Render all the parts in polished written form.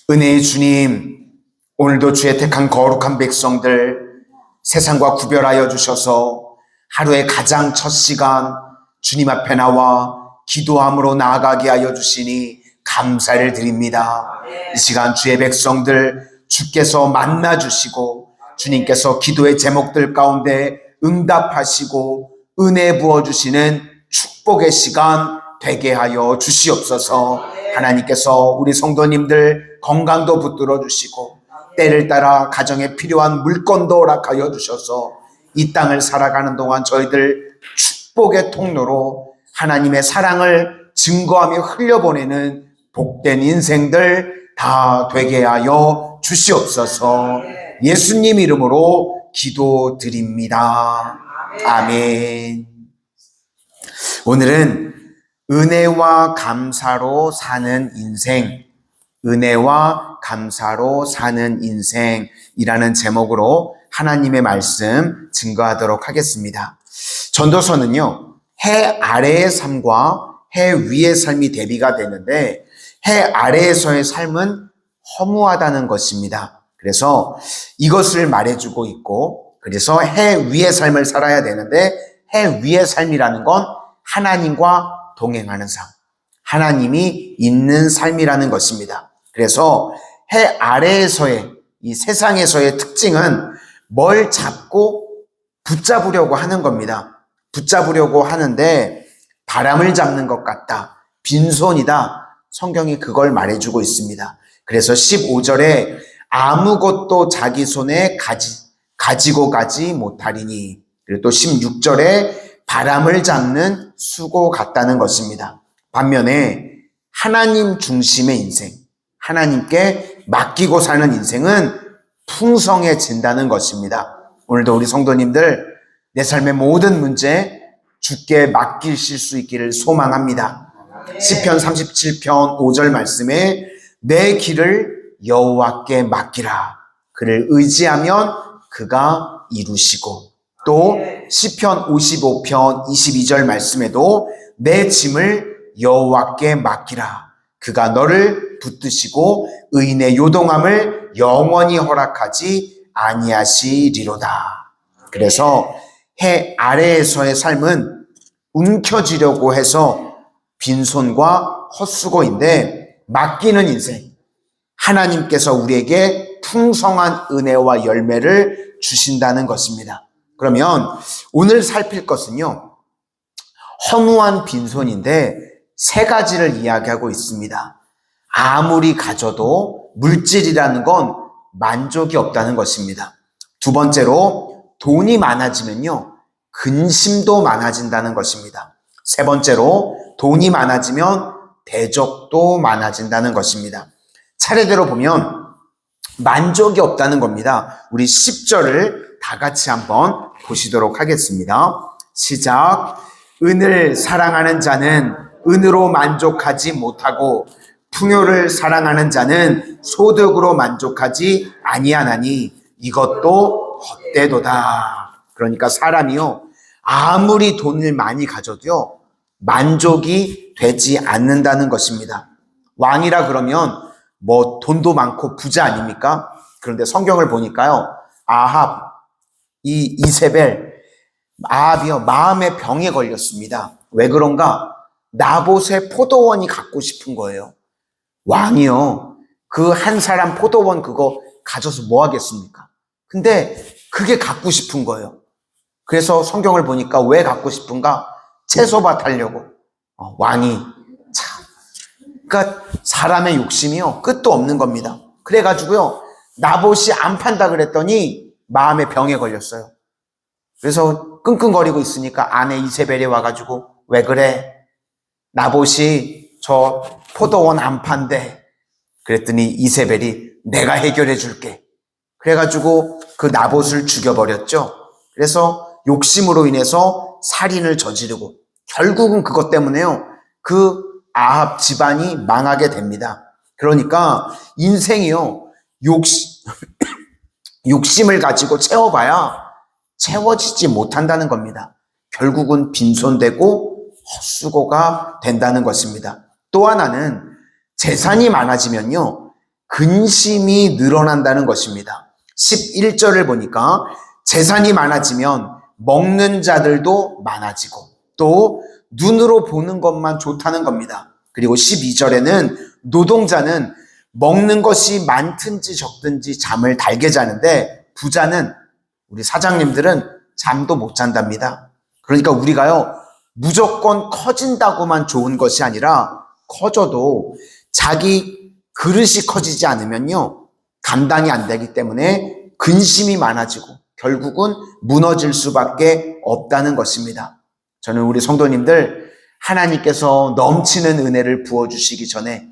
은혜의 주님, 오늘도 주의 택한 거룩한 백성들 세상과 구별하여 주셔서 하루의 가장 첫 시간 주님 앞에 나와 기도함으로 나아가게 하여 주시니 감사를 드립니다. 이 시간 주의 백성들 주께서 만나 주시고 주님께서 기도의 제목들 가운데 응답하시고 은혜 부어주시는 축복의 시간 되게 하여 주시옵소서. 하나님께서 우리 성도님들 건강도 붙들어 주시고 때를 따라 가정에 필요한 물건도 허락하여 주셔서 이 땅을 살아가는 동안 저희들 축복의 통로로 하나님의 사랑을 증거하며 흘려보내는 복된 인생들 다 되게 하여 주시옵소서. 예수님 이름으로 기도드립니다. 아멘. 오늘은 은혜와 감사로 사는 인생, 은혜와 감사로 사는 인생이라는 제목으로 하나님의 말씀 증거하도록 하겠습니다. 전도서는요, 해 아래의 삶과 해 위의 삶이 대비가 되는데 해 아래에서의 삶은 허무하다는 것입니다. 그래서 이것을 말해주고 있고, 그래서 해 위의 삶을 살아야 되는데 해 위의 삶이라는 건 하나님과 동행하는 삶, 하나님이 있는 삶이라는 것입니다. 그래서 해 아래에서의 이 세상에서의 특징은 뭘 잡고 붙잡으려고 하는 겁니다. 붙잡으려고 하는데 바람을 잡는 것 같다, 빈손이다, 성경이 그걸 말해주고 있습니다. 그래서 15절에 아무것도 자기 손에 가지고 가지 못하리니, 그리고 또 16절에 바람을 잡는 수고 같다는 것입니다. 반면에 하나님 중심의 인생, 하나님께 맡기고 사는 인생은 풍성해진다는 것입니다. 오늘도 우리 성도님들 내 삶의 모든 문제 주께 맡기실 수 있기를 소망합니다. 시편 37편 5절 말씀에 내 길을 여호와께 맡기라. 그를 의지하면 그가 이루시고, 또 시편 55편 22절 말씀에도 내 짐을 여호와께 맡기라. 그가 너를 붙드시고 의인의 요동함을 영원히 허락하지 아니하시리로다. 그래서 해 아래에서의 삶은 움켜쥐려고 해서 빈손과 헛수고인데, 맡기는 인생, 하나님께서 우리에게 풍성한 은혜와 열매를 주신다는 것입니다. 그러면 오늘 살필 것은요, 허무한 빈손인데 세 가지를 이야기하고 있습니다. 아무리 가져도 물질이라는 건 만족이 없다는 것입니다. 두 번째로 돈이 많아지면요, 근심도 많아진다는 것입니다. 세 번째로 돈이 많아지면 대적도 많아진다는 것입니다. 차례대로 보면 만족이 없다는 겁니다. 우리 10절을 다 같이 한번 보시도록 하겠습니다. 시작. 은을 사랑하는 자는 은으로 만족하지 못하고 풍요를 사랑하는 자는 소득으로 만족하지 아니하나니 이것도 헛되도다. 그러니까 사람이요, 아무리 돈을 많이 가져도요 만족이 되지 않는다는 것입니다. 왕이라 그러면 뭐 돈도 많고 부자 아닙니까? 그런데 성경을 보니까요, 이세벨, 아합이요 마음의 병에 걸렸습니다. 왜 그런가? 나봇의 포도원이 갖고 싶은 거예요. 왕이요, 그 한 사람 포도원 그거 가져서 뭐 하겠습니까? 근데 그게 갖고 싶은 거예요. 그래서 성경을 보니까 왜 갖고 싶은가? 채소밭 하려고. 왕이 참, 그러니까 사람의 욕심이요 끝도 없는 겁니다. 그래가지고요 나봇이 안 판다 그랬더니 마음의 병에 걸렸어요. 그래서 끙끙거리고 있으니까 아내 이세벨이 와가지고 왜 그래? 나봇이 저 포도원 안 판대. 그랬더니 이세벨이 내가 해결해 줄게. 그래가지고 그 나봇을 죽여버렸죠. 그래서 욕심으로 인해서 살인을 저지르고 결국은 그것 때문에요 그 아합 집안이 망하게 됩니다. 그러니까 인생이요 욕심을 가지고 채워봐야 채워지지 못한다는 겁니다. 결국은 빈손되고 헛수고가 된다는 것입니다. 또 하나는 재산이 많아지면요 근심이 늘어난다는 것입니다. 11절을 보니까 재산이 많아지면 먹는 자들도 많아지고 또 눈으로 보는 것만 좋다는 겁니다. 그리고 12절에는 노동자는 먹는 것이 많든지 적든지 잠을 달게 자는데 부자는, 우리 사장님들은 잠도 못 잔답니다. 그러니까 우리가요, 무조건 커진다고만 좋은 것이 아니라 커져도 자기 그릇이 커지지 않으면요, 감당이 안 되기 때문에 근심이 많아지고 결국은 무너질 수밖에 없다는 것입니다. 저는 우리 성도님들, 하나님께서 넘치는 은혜를 부어주시기 전에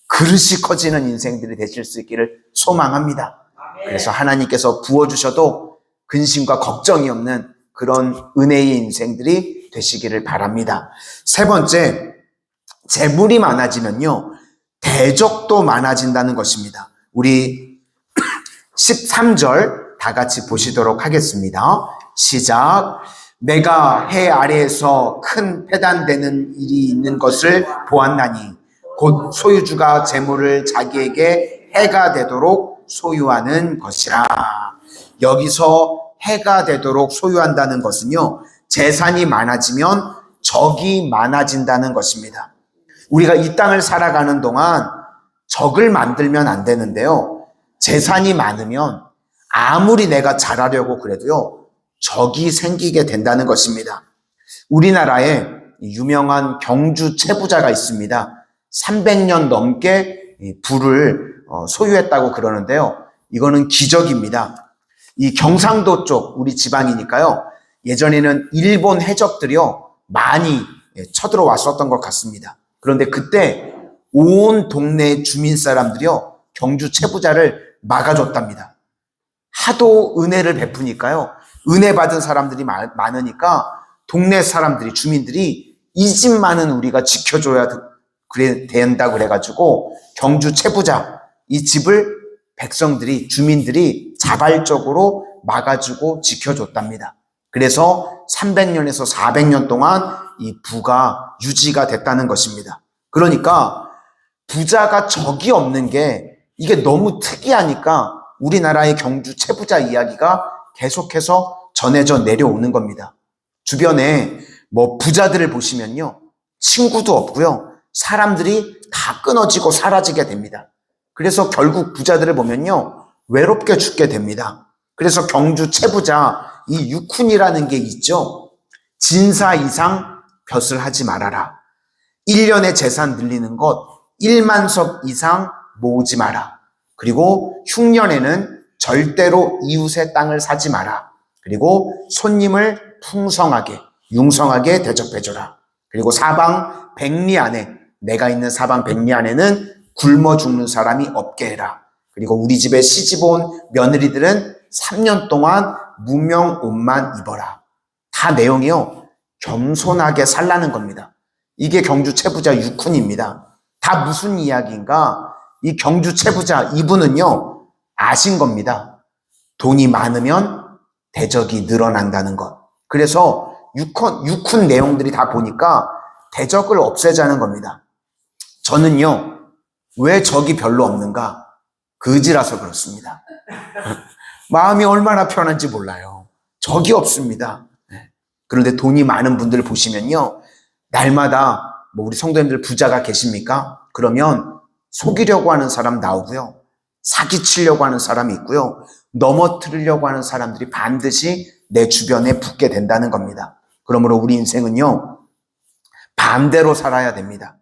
그릇이 커지는 인생들이 되실 수 있기를 소망합니다. 그래서 하나님께서 부어주셔도 근심과 걱정이 없는 그런 은혜의 인생들이 되시기를 바랍니다. 세 번째, 재물이 많아지면요, 대적도 많아진다는 것입니다. 우리 13절 다 같이 보시도록 하겠습니다. 시작. 내가 해 아래에서 큰 패단되는 일이 있는 것을 보았나니 곧 소유주가 재물을 자기에게 해가 되도록 소유하는 것이라. 여기서 해가 되도록 소유한다는 것은요, 재산이 많아지면 적이 많아진다는 것입니다. 우리가 이 땅을 살아가는 동안 적을 만들면 안 되는데요, 재산이 많으면 아무리 내가 잘하려고 그래도요, 적이 생기게 된다는 것입니다. 우리나라에 유명한 경주 채부자가 있습니다. 300년 넘게 부를 소유했다고 그러는데요, 이거는 기적입니다. 이 경상도 쪽 우리 지방이니까요, 예전에는 일본 해적들이요 많이 쳐들어왔었던 것 같습니다. 그런데 그때 온 동네 주민 사람들이요 경주 채부자를 막아줬답니다. 하도 은혜를 베푸니까요, 은혜 받은 사람들이 많으니까 동네 사람들이, 주민들이 이 집만은 우리가 지켜줘야 된다고 그래가지고 경주 채부자, 이 집을 백성들이, 주민들이 자발적으로 막아주고 지켜줬답니다. 그래서 300년에서 400년 동안 이 부가 유지가 됐다는 것입니다. 그러니까 부자가 적이 없는 게 이게 너무 특이하니까 우리나라의 경주 채부자 이야기가 계속해서 전해져 내려오는 겁니다. 주변에 부자들을 보시면요, 친구도 없고요, 사람들이 다 끊어지고 사라지게 됩니다. 그래서 결국 부자들을 보면요, 외롭게 죽게 됩니다. 그래서 경주 채부자, 이 육훈이라는 게 있죠. 진사 이상 벼슬 하지 말아라. 1년에 재산 늘리는 것 1만 석 이상 모으지 마라. 그리고 흉년에는 절대로 이웃의 땅을 사지 마라. 그리고 손님을 풍성하게, 융성하게 대접해줘라. 그리고 사방 백리 안에, 내가 있는 사방 백리 안에는 굶어 죽는 사람이 없게 해라. 그리고 우리 집에 시집 온 며느리들은 3년 동안 무명 옷만 입어라. 다 내용이요, 겸손하게 살라는 겁니다. 이게 경주 채부자 육훈입니다. 다 무슨 이야기인가? 이 경주 채부자 이분은요, 아신 겁니다. 돈이 많으면 대적이 늘어난다는 것. 그래서 육훈 내용들이 다 보니까 대적을 없애자는 겁니다. 저는요, 왜 적이 별로 없는가? 거지라서 그렇습니다. 마음이 얼마나 편한지 몰라요. 적이 없습니다. 그런데 돈이 많은 분들 보시면요, 날마다 우리 성도님들 부자가 계십니까? 그러면 속이려고 하는 사람 나오고요, 사기치려고 하는 사람이 있고요, 넘어뜨리려고 하는 사람들이 반드시 내 주변에 붙게 된다는 겁니다. 그러므로 우리 인생은요, 반대로 살아야 됩니다.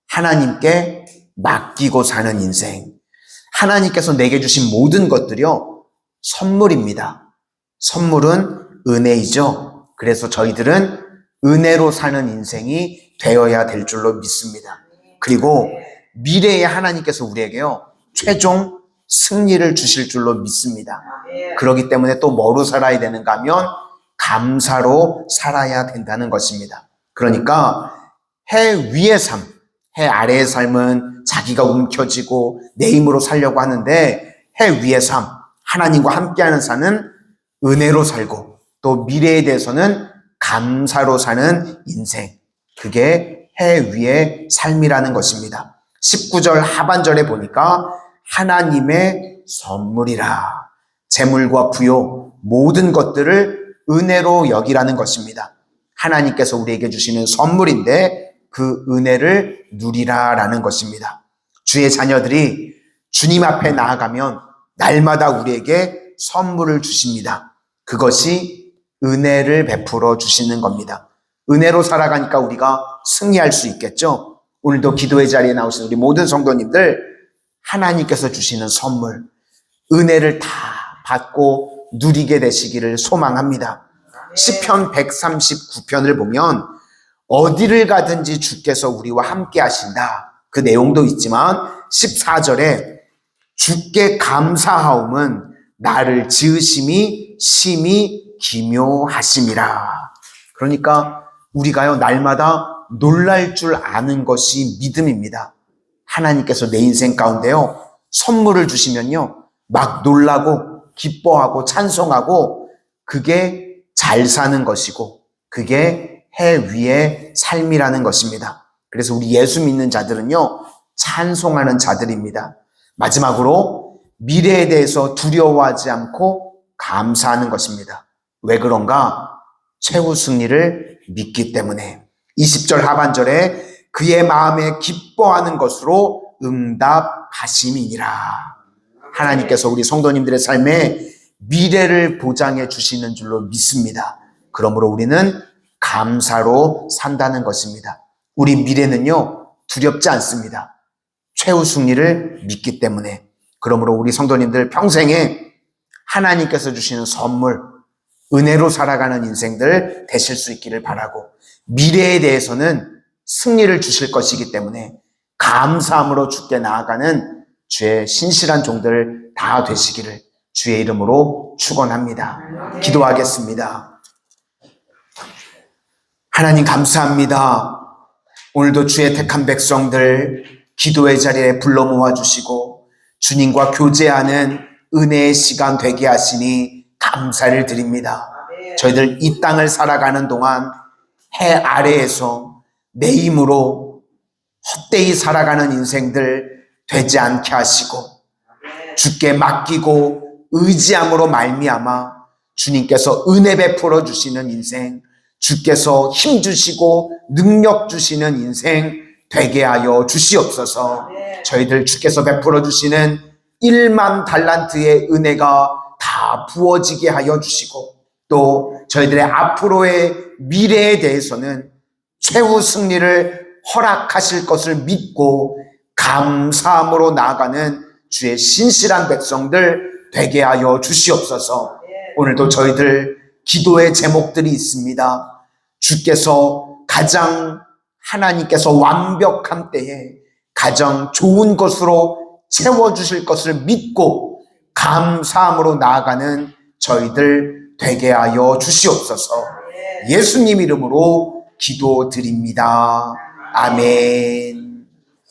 하나님께 맡기고 사는 인생. 하나님께서 내게 주신 모든 것들이요, 선물입니다. 선물은 은혜이죠. 그래서 저희들은 은혜로 사는 인생이 되어야 될 줄로 믿습니다. 그리고 미래에 하나님께서 우리에게요, 최종 승리를 주실 줄로 믿습니다. 그렇기 때문에 또 뭐로 살아야 되는가 하면 감사로 살아야 된다는 것입니다. 그러니까 해 위의 삶, 해 아래의 삶은 자기가 움켜쥐고 내 힘으로 살려고 하는데, 해 위의 삶, 하나님과 함께하는 삶은 은혜로 살고 또 미래에 대해서는 감사로 사는 인생, 그게 해 위의 삶이라는 것입니다. 19절 하반절에 보니까 하나님의 선물이라. 재물과 부요 모든 것들을 은혜로 여기라는 것입니다. 하나님께서 우리에게 주시는 선물인데 그 은혜를 누리라라는 것입니다. 주의 자녀들이 주님 앞에 나아가면 날마다 우리에게 선물을 주십니다. 그것이 은혜를 베풀어 주시는 겁니다. 은혜로 살아가니까 우리가 승리할 수 있겠죠. 오늘도 기도의 자리에 나오신 우리 모든 성도님들, 하나님께서 주시는 선물, 은혜를 다 받고 누리게 되시기를 소망합니다. 시편 139편을 보면 어디를 가든지 주께서 우리와 함께 하신다, 그 내용도 있지만 14절에 주께 감사하옴은 나를 지으심이 심히 기묘하심이라. 그러니까 우리가요, 날마다 놀랄 줄 아는 것이 믿음입니다. 하나님께서 내 인생 가운데요, 선물을 주시면요, 막 놀라고 기뻐하고 찬송하고, 그게 잘 사는 것이고 그게 해 위의 삶이라는 것입니다. 그래서 우리 예수 믿는 자들은요, 찬송하는 자들입니다. 마지막으로 미래에 대해서 두려워하지 않고 감사하는 것입니다. 왜 그런가? 최후 승리를 믿기 때문에. 20절 하반절에 그의 마음에 기뻐하는 것으로 응답하심이니라. 하나님께서 우리 성도님들의 삶에 미래를 보장해 주시는 줄로 믿습니다. 그러므로 우리는 감사로 산다는 것입니다. 우리 미래는요, 두렵지 않습니다. 최후 승리를 믿기 때문에. 그러므로 우리 성도님들 평생에 하나님께서 주시는 선물, 은혜로 살아가는 인생들 되실 수 있기를 바라고, 미래에 대해서는 승리를 주실 것이기 때문에 감사함으로 주께 나아가는 주의 신실한 종들 다 되시기를 주의 이름으로 축원합니다. 기도하겠습니다. 하나님 감사합니다. 오늘도 주의 택한 백성들 기도의 자리에 불러 모아주시고 주님과 교제하는 은혜의 시간 되게 하시니 감사를 드립니다. 저희들 이 땅을 살아가는 동안 해 아래에서 내 힘으로 헛되이 살아가는 인생들 되지 않게 하시고 주께 맡기고 의지함으로 말미암아 주님께서 은혜 베풀어 주시는 인생, 주께서 힘 주시고 능력 주시는 인생 되게 하여 주시옵소서. 저희들 주께서 베풀어 주시는 1만 달란트의 은혜가 다 부어지게 하여 주시고, 또 저희들의 앞으로의 미래에 대해서는 최후 승리를 허락하실 것을 믿고 감사함으로 나아가는 주의 신실한 백성들 되게 하여 주시옵소서. 오늘도 저희들 기도의 제목들이 있습니다. 주께서 가장 하나님께서 완벽한 때에 가장 좋은 것으로 채워주실 것을 믿고 감사함으로 나아가는 저희들 되게 하여 주시옵소서. 예수님 이름으로 기도드립니다. 아멘.